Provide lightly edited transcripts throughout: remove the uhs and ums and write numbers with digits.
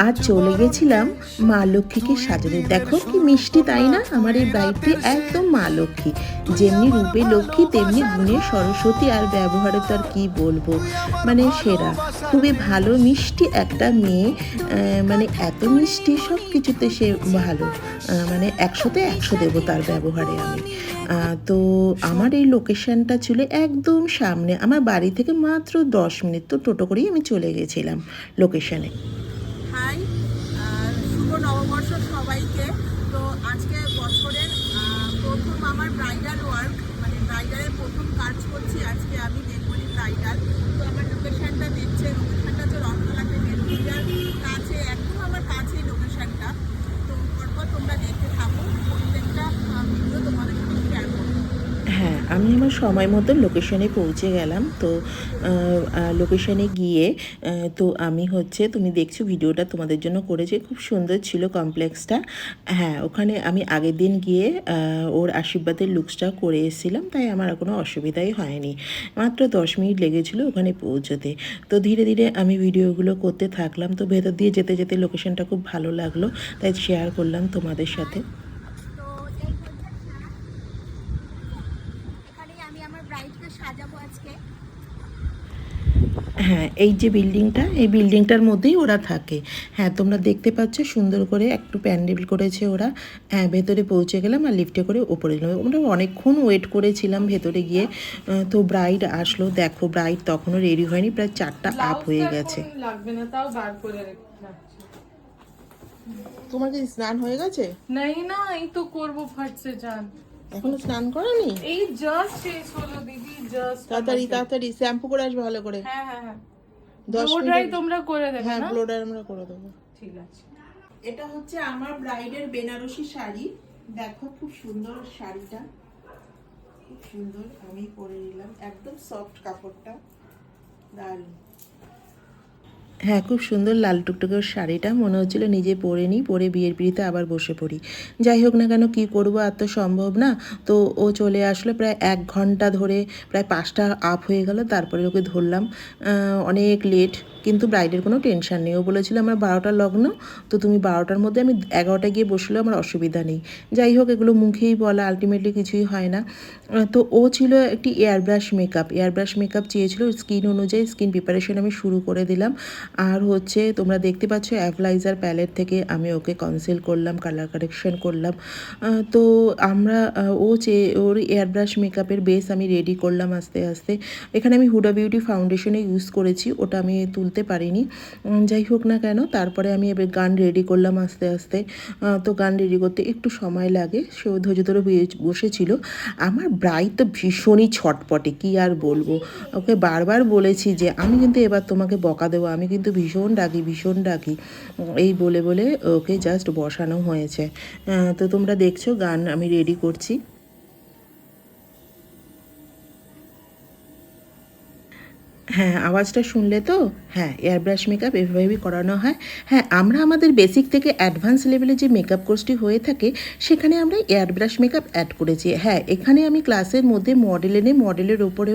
আজ চলে গেছিলাম মা লক্ষ্মীকে সাজাতে। দেখো কি মিষ্টি, তাই না? আমার এই ব্রাইডটি একদম মা লক্ষ্মী, যেমনি রূপে লক্ষ্মী তেমনি গুণে সরস্বতী, আর ব্যবহারে তো আর কি বলবো, মানে সেরা। খুবই ভালো মিষ্টি একটা মেয়ে, মানে এত মিষ্টি, সব কিছুতে সে ভালো, মানে 100তে 100 দেবো তার ব্যবহারে আমি। তো আমার এই লোকেশানটা ছিল একদম সামনে, আমার বাড়ি থেকে মাত্র 10 মিনিট, তো টোটো করেই আমি চলে গেছিলাম লোকেশানে। হাই, শুভ নববর্ষ সবাইকে। তো আজকে বছরের প্রথম আমার ব্রাইডাল ওয়ার্ক, মানে ব্রাইডালের প্রথম কাজ করছি আজকে আমি, বেঙ্গলি ব্রাইডাল। তো আমার লোকেশানটা দেখছে, লোকেশানটা হচ্ছে রথতলাতে বেলপুরিয়ার কাছে, একদম আমার কাছেই লোকেশানটা। তো পরপর তোমরা দেখতে থাকো, প্রত্যেকটা ভিডিও তোমাদের সাথে শেয়ার করবো। হ্যাঁ, আমি আমার সময় মতো লোকেশনে পৌঁছে গেলাম। তো লোকেশনে গিয়ে তো আমি হচ্ছে, তুমি দেখছো ভিডিওটা তোমাদের জন্য করেছি, খুব সুন্দর ছিল কমপ্লেক্সটা। হ্যাঁ, ওখানে আমি আগের দিন গিয়ে ওর আশীর্বাদের লুকসটা করে এসেছিলাম, তাই আমার কোনো অসুবিধাই হয়নি। মাত্র 10 মিনিট লেগেছিলো ওখানে পৌঁছতে। তো ধীরে ধীরে আমি ভিডিওগুলো করতে থাকলাম। তো ভেতর দিয়ে যেতে যেতে লোকেশনটা খুব ভালো লাগলো, তাই শেয়ার করলাম তোমাদের সাথে। আমি আমার ব্রাইডকে সাজাবো আজকে। হ্যাঁ, এই যে বিল্ডিংটা, এই বিল্ডিংটার মধ্যেই ওরা থাকে। হ্যাঁ, তোমরা দেখতে পাচ্ছ সুন্দর করে একটু প্যান্ডেল করেছে ওরা। হ্যাঁ, ভেতরে পৌঁছে গেলাম আর লিফটে করে ওপরে গেলাম। আমরা অনেকক্ষণ ওয়েট করেছিলাম ভেতরে গিয়ে। তো ব্রাইড আসলো, দেখো ব্রাইড তখনও রেডি হয়নি, প্রায় 4টা আপ হয়ে গেছে। লাগবে না, তাও বার করে রাখছি। তোমার কি স্নান হয়ে গেছে? নাই না, এই তো করবো ফাটছে জান। এখনো স্নান করনি? এই জাস্ট শেষ হলো দিদি, জাস্ট। তাড়াতাড়ি তাড়াতাড়ি শ্যাম্পু করে আসবে ভালো করে। হ্যাঁ হ্যাঁ হ্যাঁ, 10 ওটাই মিনিট। তোমরা করে দেবে হ্যাঁ, না? ব্লোডার আমরা করে দেবো। ঠিক আছে। এটা হচ্ছে আমার ব্রাইডের বেনারসি শাড়ি। দেখো খুব সুন্দর শাড়িটা, খুব সুন্দর। আমি পরে নিলাম, একদম সফট কাপড়টা, দারুণ। হ্যাঁ, খুব সুন্দর লাল টুকটুকে শাড়িটা, মনে হচ্ছিল নিজে পরে নিই, পরে বিয়ের পিড়িতে আবার বসে পড়ি। যাই হোক না কেন, কি করবো, আর তো সম্ভব না। তো ও চলে আসলো, প্রায় 1 ঘন্টা ধরে, প্রায় 5টা আপ হয়ে গেল, তারপরে ওকে ধরলাম। অনেক লেট, কিন্তু ব্রাইডের কোনো টেনশন নেই। ও বলেছিল আমার 12টার লগ্ন, তো তুমি 12টার মধ্যে, আমি 11টায় গিয়ে বসলেও আমার অসুবিধা নেই। যাই হোক, এগুলো মুখেই বলা, আলটিমেটলি কিছুই হয় না। তো ও ছিল একটি এয়ারব্রাশ মেকআপ, এয়ারব্রাশ মেকআপ চেয়েছিল, স্কিন অনুযায়ী স্কিন প্রিপারেশন আমি শুরু করে দিলাম। আর হচ্ছে তোমরা দেখতে পাচ্ছ অ্যাভলাইজার প্যালেট থেকে আমি ওকে কনসিল করলাম, কালার কারেকশন করলাম। তো আমরা ওর এয়ারব্রাশ মেকআপের বেস আমি রেডি করলাম আস্তে আস্তে। এখানে আমি হুডা বিউটি ফাউন্ডেশনে ইউজ করেছি, ওটা আমি তুলতে পারিনি। যাই হোক না কেন, তারপরে আমি এবার গান রেডি করলাম আস্তে আস্তে। তো গান রেডি করতে একটু সময় লাগে, সে ধৈর্য ধরে বসেছিল। আমার ব্রাইড তো ভীষণই ছটপটে, কি আর বলবো। ওকে বারবার বলেছি যে আমি কিন্তু এবার তোমাকে বকা দেবো, আমি কিন্তু ভীষণ রাগি, ভীষণ রাগি, এই বলে বলে ওকে জাস্ট বসানো হয়েছে। তো তোমরা দেখছো গান আমি রেডি করছি। হ্যাঁ, আওয়াজটা শুনলে তো? হ্যাঁ, এয়ারব্রাশ মেকআপ এভাবেই করানো হয়। হ্যাঁ, আমরা আমাদের বেসিক থেকে অ্যাডভান্স লেভেলে যে মেকআপ কোর্সটি হয়ে থাকে, সেখানে আমরা এয়ারব্রাশ মেকআপ অ্যাড করেছি। হ্যাঁ, এখানে আমি ক্লাসের মধ্যে মডেল এনে মডেলের ওপরে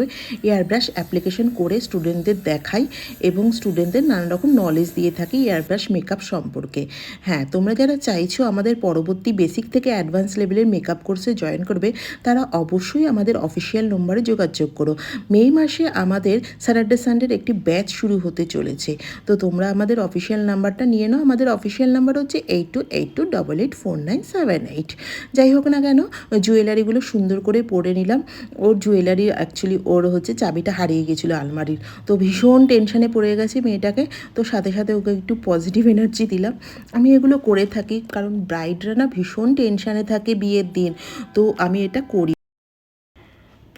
এয়ারব্রাশ অ্যাপ্লিকেশন করে স্টুডেন্টদের দেখাই, এবং স্টুডেন্টদের নানা রকম নলেজ দিয়ে থাকি এয়ারব্রাশ মেকআপ সম্পর্কে। হ্যাঁ, তোমরা যারা চাইছো আমাদের পরবর্তী বেসিক থেকে অ্যাডভান্স লেভেলের মেকআপ কোর্সে জয়েন করবে, তারা অবশ্যই আমাদের অফিসিয়াল নম্বরে যোগাযোগ করো। মে মাসে আমাদের স্যাটারডে সানডের একটি ব্যাচ শুরু হতে চলেছে। তো তোমরা আমাদের অফিসিয়াল নাম্বারটা নিয়ে নাও। আমাদের অফিসিয়াল নাম্বার হচ্ছে 8282884978। যাই হোক না কেন, জুয়েলারিগুলো সুন্দর করে পরে নিলাম। ওর জুয়েলারি অ্যাকচুয়ালি ওর হচ্ছে চাবিটা হারিয়ে গেছিলো আলমারির, তো ভীষণ টেনশানে পড়ে গেছে মেয়েটাকে। তো সাথে সাথে ওকে একটু পজিটিভ এনার্জি দিলাম। আমি এগুলো করে থাকি, কারণ ব্রাইডরা না ভীষণ টেনশানে থাকে বিয়ের দিন, তো আমি এটা করি।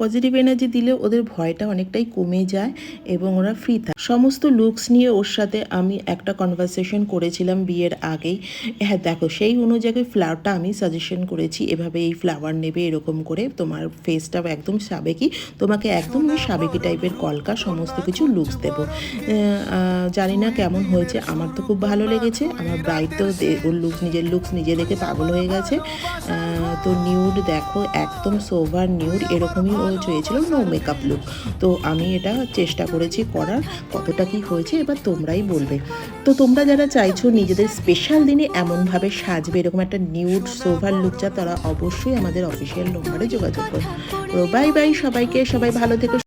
পজিটিভ এনার্জি দিলে ওদের ভয়টা অনেকটাই কমে যায় এবং ওরা ফ্রি থাকে। সমস্ত লুকস নিয়ে ওর সাথে আমি একটা কনভারসেশন করেছিলাম বিয়ের আগেই। হ্যাঁ, দেখো সেই অনুযায়ী ফ্লাওয়ারটা আমি সাজেশন করেছি, এভাবে এই ফ্লাওয়ার নেবে, এরকম করে তোমার ফেসটা একদম সাবেকি, তোমাকে একদম সাবেকি টাইপের কলকা সমস্ত কিছু লুকস দেবো। জানি না কেমন হয়েছে, আমার তো খুব ভালো লেগেছে। আমার ব্রাইড তো ওর নিজের লুকস নিজে দেখে পাগল হয়ে গেছে। তো নিউড দেখো, একদম সোভার নিউড, এরকমই ও চেয়েছিল নো মেকআপ লুক। তো আমি এটা চেষ্টা করেছি করার, কতটা কি হয়েছে এবার তোমরাই বলবে। তো তোমরা যারা চাইছো নিজেদের স্পেশাল দিনে এমনভাবে সাজবে, এরকম একটা নিউড সোভার লুক চা, তারা অবশ্যই আমাদের অফিসিয়াল নম্বরে যোগাযোগ করো। বাই বাই সবাইকে, সবাই ভালো থেকো।